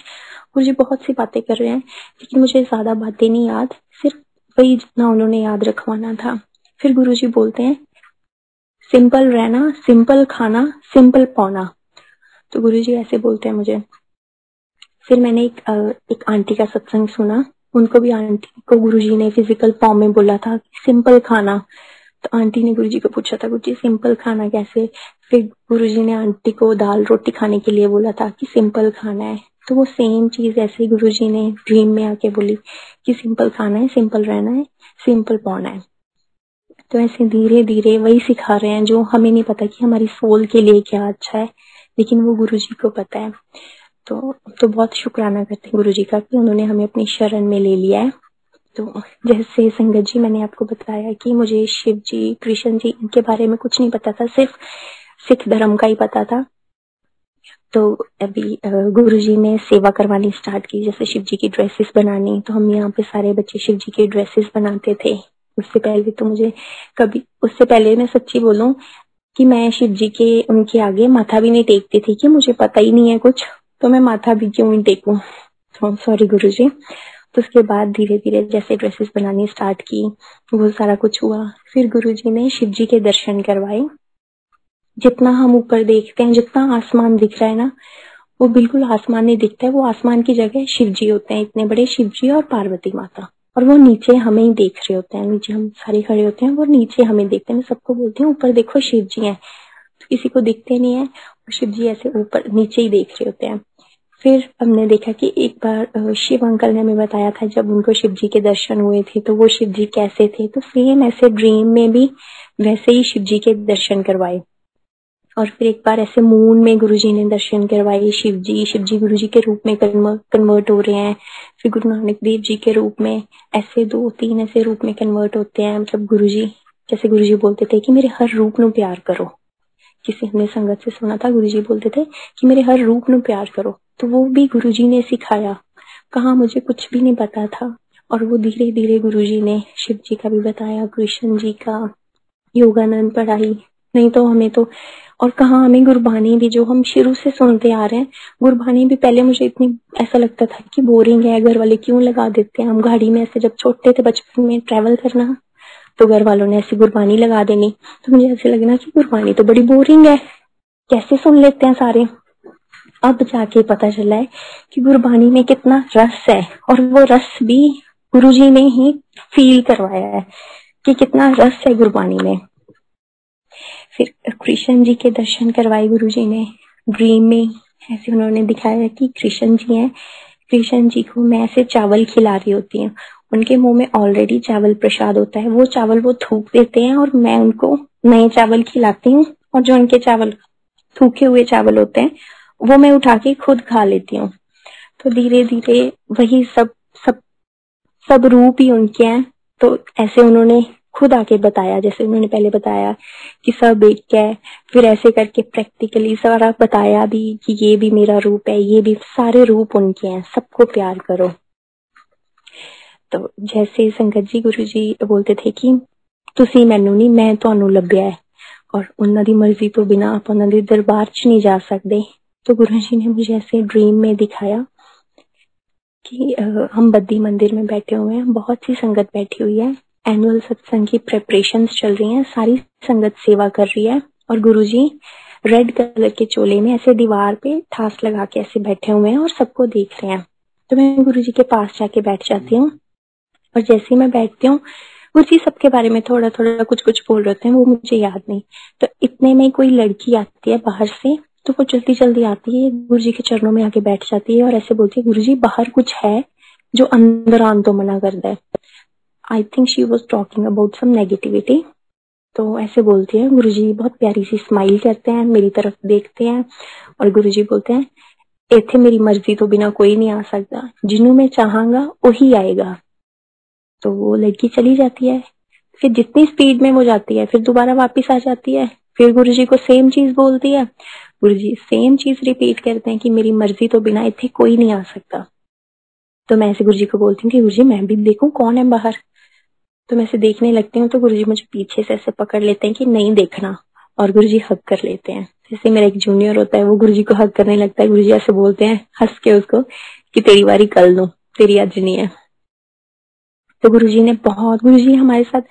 गुरुजी बहुत सी बातें कर रहे हैं, लेकिन मुझे ज्यादा बातें नहीं याद, सिर्फ वही जितना उन्होंने याद रखवाना था। फिर गुरुजी बोलते हैं, सिंपल रहना, सिंपल खाना, सिंपल पौना। तो गुरुजी ऐसे बोलते हैं मुझे। फिर मैंने एक आंटी का सत्संग सुना, उनको भी आंटी को गुरुजी ने फिजिकल फॉर्म में बोला था सिंपल खाना। तो आंटी ने गुरुजी को पूछा था, गुरुजी सिंपल खाना कैसे? फिर गुरुजी ने आंटी को दाल रोटी खाने के लिए बोला था कि सिंपल खाना है। तो वो सेम चीज ऐसे गुरुजी ने ड्रीम में आके बोली कि सिंपल खाना है, सिंपल रहना है, सिंपल पौना है। तो ऐसे धीरे धीरे वही सिखा रहे हैं जो हमें नहीं पता कि हमारी सोल के लिए क्या अच्छा है, लेकिन वो गुरुजी को पता है। तो बहुत शुक्राना करते हैं गुरुजी का कि उन्होंने हमें अपनी शरण में ले लिया है। तो जैसे संगत जी मैंने आपको बताया कि मुझे शिव जी, कृष्ण जी, इनके बारे में कुछ नहीं पता था, सिर्फ सिख धर्म का ही पता था। तो अभी गुरुजी ने सेवा करवानी स्टार्ट की, जैसे शिव जी की ड्रेसेस बनानी, तो हम यहाँ पे सारे बच्चे शिव जी की ड्रेसेस बनाते थे। उससे पहले मैं सच्ची बोलूं कि मैं शिव जी के उनके आगे माथा भी नहीं टेकती थी, कि मुझे पता ही नहीं है कुछ, तो मैं माथा भी क्यों नहीं टेकूं। तो सॉरी गुरुजी। तो उसके बाद धीरे धीरे जैसे ड्रेसेस बनानी स्टार्ट की, वो सारा कुछ हुआ। फिर गुरुजी ने शिव जी के दर्शन करवाए। जितना हम ऊपर देखते हैं, जितना आसमान दिख रहा है ना, वो बिल्कुल आसमान नहीं दिखता है, वो आसमान की जगह शिव जी होते हैं, इतने बड़े शिव जी और पार्वती माता। और वो नीचे हमें ही देख रहे होते हैं, नीचे हम सारे खड़े होते हैं, वो नीचे हमें देखते हैं। मैं सबको बोलती हूँ ऊपर देखो शिव जी हैं, तो किसी को दिखते नहीं है, और शिव जी ऐसे ऊपर नीचे ही देख रहे होते हैं। फिर हमने देखा कि एक बार शिव अंकल ने हमें बताया था, जब उनको शिव जी के दर्शन हुए थे तो वो शिव जी कैसे थे, तो सेम ऐसे ड्रीम में भी वैसे ही शिव जी के दर्शन करवाए। और फिर एक बार ऐसे मून में गुरुजी ने दर्शन करवाए, शिव जी गुरुजी के रूप में कन्वर्ट हो रहे हैं। फिर गुरु नानक देव जी के रूप में, ऐसे 2-3 ऐसे रूप में कन्वर्ट होते हैं। मतलब गुरुजी, जैसे गुरुजी बोलते थे कि मेरे हर रूप नु प्यार करो, किसी हमने संगत से सुना था, गुरुजी बोलते थे कि मेरे हर रूप ਨੂੰ प्यार करो। तो वो भी गुरुजी ने सिखाया, कहा मुझे कुछ भी नहीं पता था। और वो धीरे धीरे गुरुजी ने शिव जी का भी बताया, कृष्ण जी का, योगानंद पढ़ाई। नहीं तो हमें तो, और कहा हमें गुरबानी भी जो हम शुरू से सुनते आ रहे हैं, गुरबानी भी पहले मुझे इतनी ऐसा लगता था कि बोरिंग है, घर वाले क्यों लगा देते हैं। हम गाड़ी में ऐसे जब छोटे थे बचपन में ट्रैवल करना, तो घर वालों ने ऐसी गुरबानी लगा देनी, तो मुझे ऐसे लगना कि गुरबानी तो बड़ी बोरिंग है, कैसे सुन लेते हैं सारे। अब जाके पता चला है कि गुरबानी में कितना रस है, और वो रस भी गुरुजी ने ही फील करवाया है कि कितना रस है गुरबानी में। फिर कृष्ण जी के दर्शन करवाए गुरुजी ने ड्रीम में। ऐसे उन्होंने दिखाया कि कृष्ण जी हैं, कृष्ण जी को मैं ऐसे चावल खिला रही होती हूँ, उनके मुंह में ऑलरेडी चावल प्रसाद होता है, वो चावल वो थूक देते हैं और मैं उनको नए चावल खिलाती हूँ, और जो उनके चावल थूके हुए चावल होते हैं वो मैं उठा के खुद खा लेती हूँ। तो धीरे धीरे वही सब सब सब रूप ही उनके हैं। तो ऐसे उन्होंने खुद आके बताया, जैसे उन्होंने पहले बताया कि सब एक है, फिर ऐसे करके प्रैक्टिकली सारा बताया भी कि ये भी मेरा रूप है, ये भी, सारे रूप उनके हैं, सबको प्यार करो। तो जैसे संगत जी गुरुजी बोलते थे कि ਤੁਸੀਂ ਮੈਨੂੰ नहीं, मैं ਤੁਹਾਨੂੰ ਲੱਭਿਆ है, और उन्होंने दी मर्जी तो बिना आप उन्होंने दरबार च नहीं जा सकते। तो गुरुजी ने मुझे ऐसे ड्रीम में दिखाया कि हम बद्दी मंदिर में बैठे हुए हैं, बहुत सी संगत बैठी हुई है, एनुअल सत्संग की प्रेपरेशंस चल रही हैं, सारी संगत सेवा कर रही है, और गुरुजी रेड कलर के चोले में ऐसे दीवार पे ठास लगा के ऐसे बैठे हुए हैं और सबको देख रहे हैं। तो मैं गुरुजी के पास जाके बैठ जाती हूँ, और जैसे ही मैं बैठती हूँ गुरुजी सबके बारे में थोड़ा थोड़ा कुछ कुछ बोल रहे हैं, वो मुझे याद नहीं। तो इतने में कोई लड़की आती है बाहर से, तो वो जल्दी जल्दी आती है, गुरुजी के चरणों में आके बैठ जाती है और ऐसे बोलती है, गुरुजी बाहर कुछ है जो अंदर आने तो मना करता है। I think she was talking about some negativity. तो ऐसे बोलती है, गुरुजी बहुत प्यारी सी स्माइल करते हैं, मेरी तरफ देखते हैं, और गुरुजी बोलते हैं, इत्थे मेरी मर्जी तो बिना कोई नहीं आ सकता, जिन्हों मैं चाहूंगा वही आएगा। तो वो लड़की चली जाती है, फिर जितनी स्पीड में वो जाती है फिर दोबारा वापस आ जाती है, फिर गुरुजी को सेम चीज बोलती है, गुरुजी सेम चीज रिपीट करते हैं कि मेरी मर्जी तो बिना इतने कोई नहीं आ सकता। तो मैं ऐसे गुरुजी को बोलती हूँ कि गुरुजी मैं भी देखूं कौन है बाहर। तो मैं ऐसे देखने लगती हूँ, तो गुरुजी मुझे पीछे से ऐसे पकड़ लेते हैं कि नहीं देखना, और गुरुजी हग कर लेते हैं। जैसे मेरा एक जूनियर होता है, वो गुरुजी को हग करने लगता है, गुरुजी ऐसे बोलते हैं हंस के उसको कि तेरी बारी कल दूं, तेरी आज नहीं है। तो गुरुजी ने बहुत, गुरुजी हमारे साथ,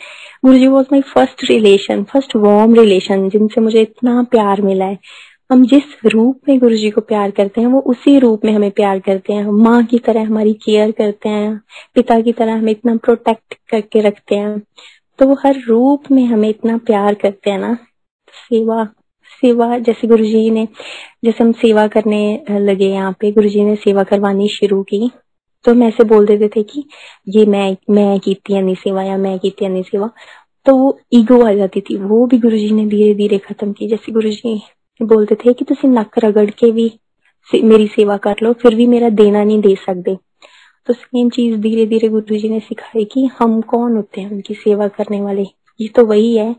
Guruji was my first warm relation, जिनसे मुझे इतना प्यार मिला है। हम जिस रूप में गुरुजी को प्यार करते हैं, वो उसी रूप में हमें प्यार करते हैं, माँ की तरह हमारी केयर करते हैं, पिता की तरह हमें इतना प्रोटेक्ट करके रखते हैं। तो वो हर रूप में हमें इतना प्यार करते हैं ना। सेवा सेवा जैसे गुरुजी ने, जैसे हम सेवा करने लगे यहाँ पे, गुरुजी ने सेवा करवानी शुरू की, तो हम ऐसे बोल देते थे कि ये मैं कीती नहीं सेवा, या मैं कीती नहीं सेवा, तो वो ईगो आ जाती थी, वो भी गुरुजी ने धीरे धीरे खत्म की। जैसे गुरुजी बोलते थे कि तुसी नक रगड़ के भी मेरी सेवा कर लो, फिर भी मेरा देना नहीं दे सकते। तो सेम चीज धीरे धीरे गुरुजी ने सिखाई कि हम कौन होते हैं उनकी सेवा करने वाले, ये तो वही है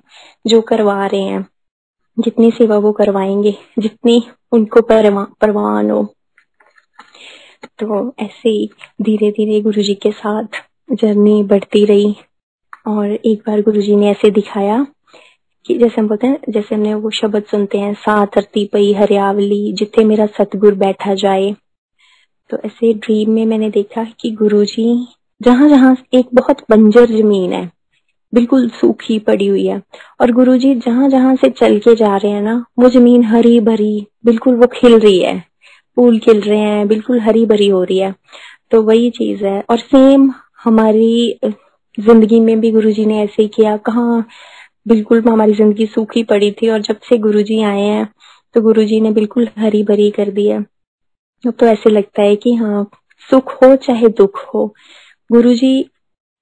जो करवा रहे हैं, जितनी सेवा वो करवाएंगे, जितनी उनको परवान हो। तो ऐसे ही धीरे धीरे गुरुजी के साथ जर्नी बढ़ती रही, और एक बार गुरुजी ने ऐसे दिखाया कि जैसे हम बोलते हैं, जैसे हमने वो शब्द सुनते हैं, सा धरती पई हरियावली जिथे मेरा सतगुर बैठा जाए। तो ऐसे ड्रीम में मैंने देखा कि गुरुजी जहां जहां, एक बहुत बंजर जमीन है, बिल्कुल सूखी पड़ी हुई है, और गुरुजी जहां जहां से चल के जा रहे हैं ना, वो जमीन हरी भरी, बिल्कुल वो खिल रही है, फूल खिल रहे हैं, बिल्कुल हरी भरी हो रही है। तो वही चीज है, और सेम हमारी जिंदगी में भी गुरुजी ने ऐसे ही किया। कहाँ बिल्कुल हमारी जिंदगी सूखी पड़ी थी, और जब से गुरुजी आए हैं तो गुरुजी ने बिल्कुल हरी भरी कर दी है। अब तो ऐसे लगता है कि हाँ, सुख हो चाहे दुख हो, गुरुजी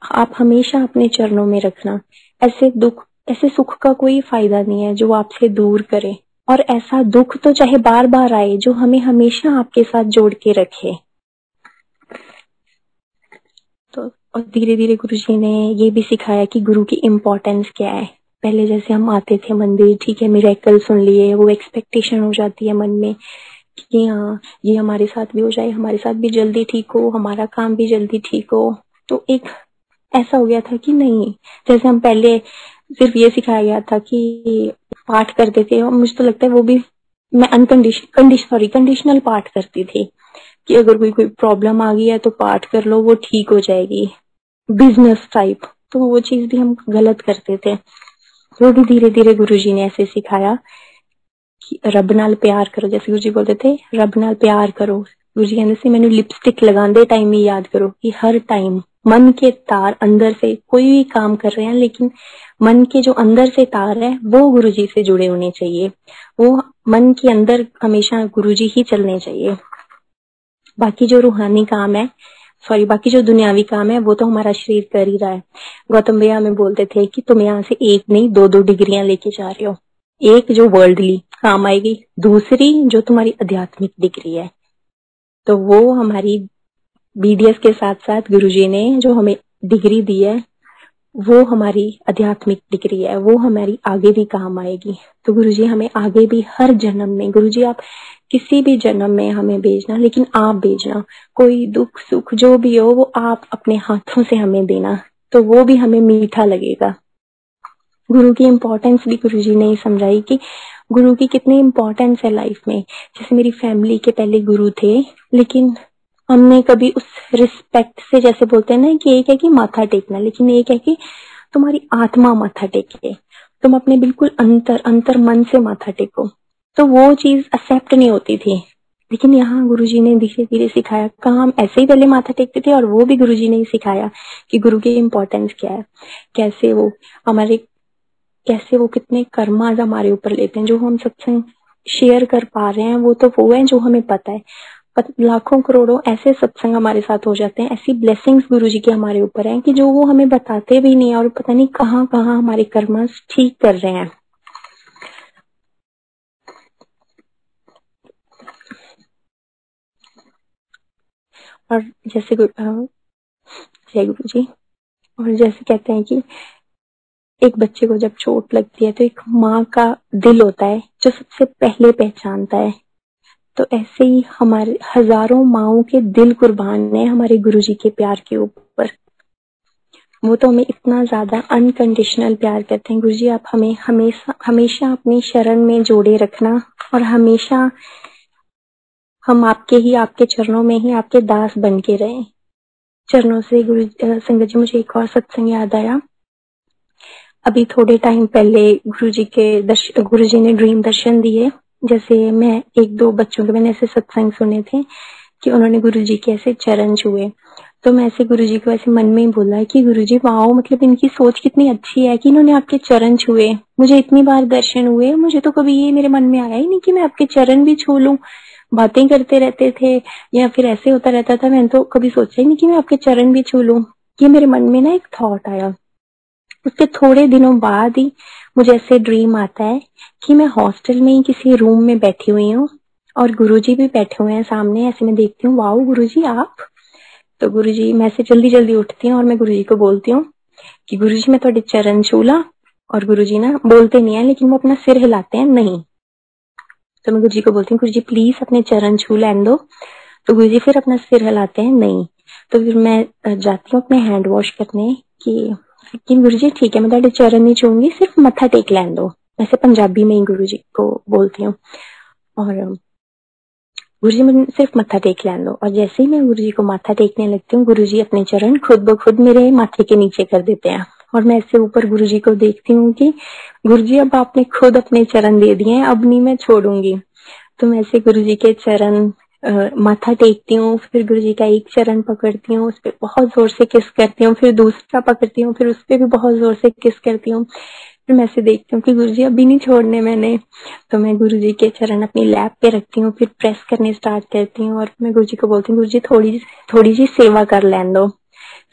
आप हमेशा अपने चरणों में रखना। ऐसे सुख का कोई फायदा नहीं है जो आपसे दूर करे, और ऐसा दुख तो चाहे बार बार आए जो हमें हमेशा आपके साथ जोड़ के रखे। तो और धीरे धीरे गुरुजी ने ये भी सिखाया कि गुरु की इम्पोर्टेंस क्या है। पहले जैसे हम आते थे मंदिर, ठीक है, मिरेकल सुन लिए, वो एक्सपेक्टेशन हो जाती है मन में कि हाँ ये हमारे साथ भी हो जाए, हमारे साथ भी जल्दी ठीक हो, हमारा काम भी जल्दी ठीक हो। तो एक ऐसा हो गया था कि नहीं, जैसे हम पहले सिर्फ ये सिखाया गया था कि पाठ करते थे, और मुझे तो लगता है वो भी मैं कंडीशनल पाठ करती थी कि अगर कोई प्रॉब्लम आ गई है तो पाठ कर लो, वो ठीक हो जाएगी, बिजनेस टाइप। तो वो चीज भी हम गलत करते थे। वो भी धीरे धीरे गुरुजी ने ऐसे सिखाया कि रब नाल प्यार करो, जैसे गुरुजी बोलते थे रब नाल प्यार करो। गुरुजी कहते थे मैंने लिपस्टिक लगाते टाइम ही याद करो कि हर टाइम मन के तार अंदर से, कोई भी काम कर रहे हैं लेकिन मन के जो अंदर से तार है वो गुरुजी से जुड़े होने चाहिए, वो मन के अंदर हमेशा गुरुजी ही चलने चाहिए। बाकी जो रूहानी काम है, बाकी जो दुनियावी काम है वो तो हमारा शरीर कर ही रहा है। गौतम भैया हमें बोलते थे कि तुम यहाँ से एक नहीं दो दो डिग्रियां लेके जा रहे हो, एक जो वर्ल्डली काम आएगी, दूसरी जो तुम्हारी आध्यात्मिक डिग्री है। तो वो हमारी बीडीएस के साथ साथ गुरुजी ने जो हमें डिग्री दी है वो हमारी आध्यात्मिक डिग्री है, वो हमारी आगे भी काम आएगी। तो गुरुजी हमें आगे भी हर जन्म में, गुरुजी आप किसी भी जन्म में हमें भेजना, लेकिन आप भेजना, कोई दुख सुख जो भी हो वो आप अपने हाथों से हमें देना, तो वो भी हमें मीठा लगेगा। गुरु की इम्पोर्टेंस भी गुरुजी ने समझाई कि गुरु की कितनी इम्पोर्टेंस है लाइफ में। जैसे मेरी फैमिली के पहले गुरु थे, लेकिन हमने कभी उस रिस्पेक्ट से, जैसे बोलते हैं ना कि एक है कि माथा टेकना, लेकिन एक है कि तुम्हारी आत्मा माथा टेके, तुम अपने बिल्कुल अंतर मन से माथा टेको, तो वो चीज एक्सेप्ट नहीं होती थी। लेकिन यहाँ गुरुजी ने धीरे धीरे सिखाया, कहाँ हम ऐसे ही पहले माथा टेकते थे, और वो भी गुरुजी ने ही सिखाया कि गुरु की इम्पोर्टेंस क्या है, कैसे वो कितने कर्माज हमारे ऊपर लेते हैं। जो हम सत्संग शेयर कर पा रहे हैं वो तो वो है जो हमें पता है, लाखों करोड़ों ऐसे सत्संग हमारे साथ हो जाते हैं, ऐसी ब्लेसिंग्स गुरुजी की हमारे ऊपर हैं कि जो वो हमें बताते भी नहीं, और पता नहीं कहाँ कहाँ हमारे कर्म ठीक कर रहे हैं। और जैसे जय गुरु जी। और जैसे कहते हैं कि एक बच्चे को जब चोट लगती है तो एक माँ का दिल होता है जो सबसे पहले पहचानता है, तो ऐसे ही हमारे हजारों माओं के दिल कुर्बान है हमारे गुरुजी के प्यार के ऊपर। वो तो हमें इतना ज्यादा अनकंडीशनल प्यार करते हैं। गुरुजी आप हमें हमेशा अपनी शरण में जोड़े रखना, और हमेशा हम आपके चरणों में ही आपके दास बन के रहे। चरणों से गुरु संगत जी, मुझे एक और सत्संग याद आया। अभी थोड़े टाइम पहले गुरुजी ने ड्रीम दर्शन दिए। जैसे मैं एक दो बच्चों के मैंने ऐसे सत्संग सुने थे कि उन्होंने गुरुजी के ऐसे चरण छुए, तो मैं ऐसे गुरुजी को ऐसे मन में ही बोला कि गुरुजी वाओ, मतलब इनकी सोच कितनी अच्छी है कि इन्होंने आपके चरण छुए। मुझे इतनी बार दर्शन हुए, मुझे तो कभी ये मेरे मन में आया ही नहीं कि मैं आपके चरण भी छू लूं। बातें करते रहते थे या फिर ऐसे होता रहता था, मैंने तो कभी सोचा ही नहीं कि मैं आपके चरण भी छू लूं। ये मेरे मन में ना एक थॉट आया। उसके थोड़े दिनों बाद ही मुझे ऐसे ड्रीम आता है कि मैं हॉस्टल में ही किसी रूम में बैठी हुई हूँ और गुरुजी भी बैठे हुए हैं सामने। ऐसे मैं देखती हूँ, वाओ गुरुजी आप। तो गुरुजी, मैं से जल्दी जल्दी उठती हूँ और मैं गुरुजी को बोलती हूँ कि गुरुजी मैं थोड़े चरण छूला। और गुरुजी ना बोलते नहीं है, लेकिन वो अपना सिर हिलाते हैं नहीं। तो मैं गुरुजी को बोलती हूँ गुरुजी प्लीज अपने चरण छू लेने दो। तो गुरुजी फिर अपना सिर हिलाते हैं नहीं। तो फिर मैं जाती हूँ अपने हैंड वॉश करने कि गुरुजी ठीक है, मैं थोड़े चरण नहीं छूंगी, सिर्फ मत्था टेक लेने दो। ऐसे पंजाबी में ही गुरुजी को बोलती हूँ। और गुरुजी मैं सिर्फ मत्था टेक लेने दो। और जैसे ही मैं गुरुजी को माथा टेकने लगती हूँ, गुरुजी अपने चरण खुद ब खुद मेरे माथे के नीचे कर देते हैं। और मैं ऐसे ऊपर गुरुजी को देखती हूँ कि गुरुजी अब आपने खुद अपने चरण दे दिए हैं, अब नहीं मैं छोड़ूंगी। तो मैं ऐसे गुरुजी के चरण माथा टेकती हूँ, फिर गुरुजी का एक चरण पकड़ती हूँ, उस पर बहुत जोर से किस करती हूँ, फिर दूसरा पकड़ती हूँ, फिर उस पर भी बहुत जोर से किस करती हूँ। फिर मैं ऐसे देखती हूँ कि गुरुजी अभी नहीं छोड़ने मैंने। तो मैं गुरुजी के चरण अपनी लैप पे रखती हूँ, फिर प्रेस करने स्टार्ट करती हूँ। और मैं गुरुजी को बोलती हूँ गुरुजी थोड़ी सी सेवा कर लेने दो।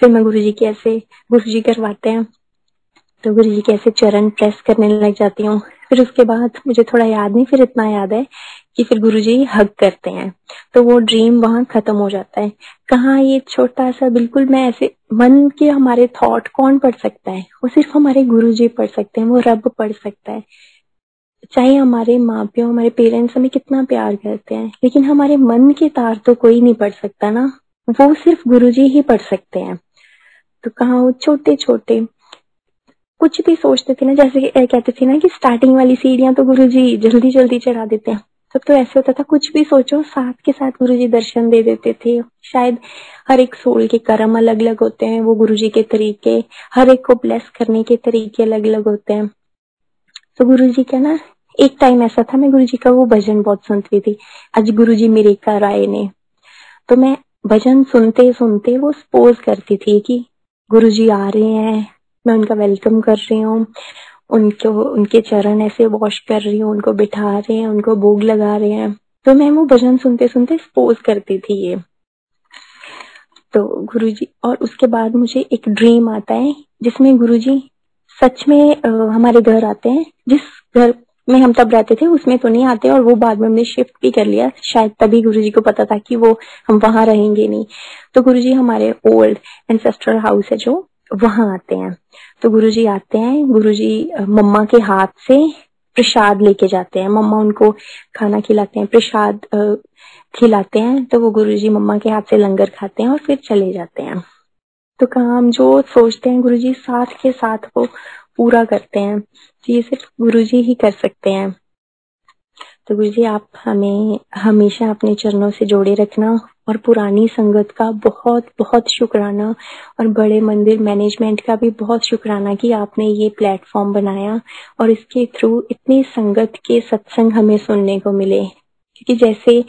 फिर मैं गुरुजी करवाते हैं तो गुरुजी के ऐसे चरण प्रेस करने लग जाती हूँ। फिर उसके बाद मुझे थोड़ा याद नहीं, फिर इतना याद है कि फिर गुरुजी हग करते हैं, तो वो ड्रीम वहां खत्म हो जाता है। कहाँ ये छोटा सा बिल्कुल, मैं ऐसे मन के हमारे थॉट कौन पढ़ सकता है? वो सिर्फ हमारे गुरुजी पढ़ सकते हैं, वो रब पढ़ सकता है। चाहे हमारे माँ प्यो, हमारे पेरेंट्स हमें कितना प्यार करते हैं, लेकिन हमारे मन के तार तो कोई नहीं पढ़ सकता ना, वो सिर्फ गुरुजी ही पढ़ सकते हैं। तो कहाँ वो छोटे छोटे कुछ भी सोचते थे ना, जैसे कहते थे ना कि स्टार्टिंग वाली सीढ़ियां तो गुरुजी जल्दी जल्दी चढ़ा देते हैं, तब तो ऐसे होता था कुछ भी सोचो साथ के साथ गुरुजी दर्शन दे देते थे। शायद हर एक सोल के कर्म अलग अलग होते हैं, वो गुरुजी के तरीके, हर एक को ब्लेस करने के तरीके अलग अलग होते हैं। तो गुरुजी का ना, एक टाइम ऐसा था, मैं गुरुजी का वो भजन बहुत सुनती थी, आज गुरुजी मेरे घर आए ने। तो मैं भजन सुनते सुनते वो सपोज करती थी कि गुरुजी आ रहे हैं, मैं उनका वेलकम कर रही हूँ, उनको उनके चरण ऐसे वॉश कर रही हूँ, उनको बिठा रहे हैं, उनको भोग लगा रहे हैं। तो मैं वो भजन सुनते सुनते सपोज करती थी ये। तो गुरुजी, और उसके बाद मुझे एक ड्रीम आता है जिसमें गुरुजी सच में हमारे घर आते हैं। जिस घर में हम तब रहते थे उसमें तो नहीं आते, और वो बाद में हमने शिफ्ट भी कर लिया, शायद तभी गुरुजी को पता था कि वो हम वहां रहेंगे नहीं। तो गुरुजी हमारे ओल्ड एंसेस्ट्रल हाउस है जो, वहां आते हैं। तो गुरुजी आते हैं, गुरुजी मम्मा के हाथ से प्रसाद लेके जाते हैं, मम्मा उनको खाना खिलाते हैं, प्रसाद खिलाते हैं। तो वो गुरुजी मम्मा के हाथ से लंगर खाते हैं और फिर चले जाते हैं। तो काम जो सोचते हैं गुरुजी साथ के साथ वो पूरा करते हैं, तो ये सिर्फ गुरुजी ही कर सकते हैं। तो गुरुजी आप हमें हमेशा अपने चरणों से जोड़े रखना, और पुरानी संगत का बहुत बहुत शुक्राना, और बड़े मंदिर मैनेजमेंट का भी बहुत शुक्राना कि आपने ये प्लेटफॉर्म बनाया और इसके थ्रू इतनी संगत के सत्संग हमें सुनने को मिले। क्योंकि जैसे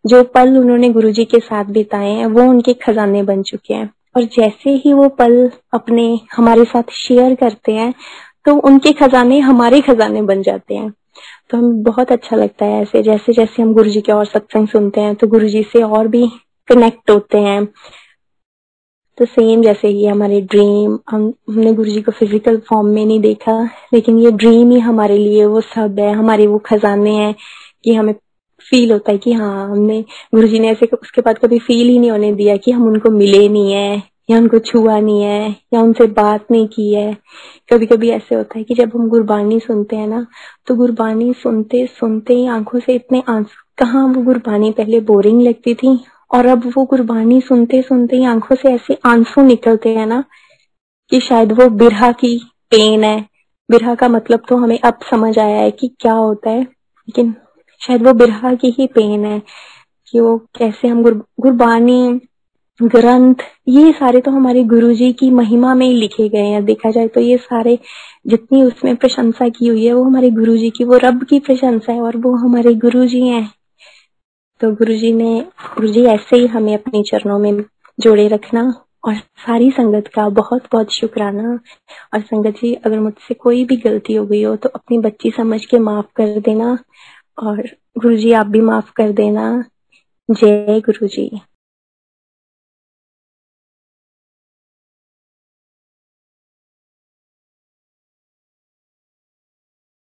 जो पल उन्होंने गुरुजी के साथ बिताए हैं वो उनके खजाने बन चुके हैं, और जैसे ही वो पल अपने हमारे साथ शेयर करते हैं तो उनके खजाने हमारे खजाने बन जाते हैं। तो हमें बहुत अच्छा लगता है ऐसे, जैसे जैसे हम गुरुजी के और सत्संग सुनते हैं तो गुरुजी से और भी कनेक्ट होते हैं। तो सेम जैसे ये हमारे ड्रीम, हमने गुरुजी को फिजिकल फॉर्म में नहीं देखा, लेकिन ये ड्रीम ही हमारे लिए वो सब है, हमारे वो खजाने हैं कि हमें फील होता है कि हाँ, हमने गुरुजी ने ऐसे उसके बाद कभी फील ही नहीं होने दिया कि हम उनको मिले नहीं है, या उनको छुआ नहीं है, या उनसे बात नहीं की है। कभी कभी ऐसे होता है कि जब हम गुरबानी सुनते हैं ना, तो गुरबानी सुनते सुनते ही आंखों से इतने आंसू, कहाँ वो गुरबानी पहले बोरिंग लगती थी, और अब वो गुरबानी सुनते सुनते ही आंखों से ऐसे आंसू निकलते हैं ना, कि शायद वो बिरहा की पेन है। बिरहा का मतलब तो हमें अब समझ आया है कि क्या होता है, लेकिन शायद वो बिरहा की ही पेन है कि वो कैसे हम गुरबानी ग्रंथ, ये सारे तो हमारे गुरुजी की महिमा में ही लिखे गए हैं। देखा जाए तो ये सारे जितनी उसमें प्रशंसा की हुई है वो हमारे गुरुजी की, वो रब की प्रशंसा है, और वो हमारे गुरुजी हैं। तो गुरुजी ऐसे ही हमें अपने चरणों में जोड़े रखना, और सारी संगत का बहुत बहुत शुक्राना। और संगत जी, अगर मुझसे कोई भी गलती हो गई हो तो अपनी बच्ची समझ के माफ कर देना, और गुरुजी आप भी माफ कर देना। जय गुरुजी।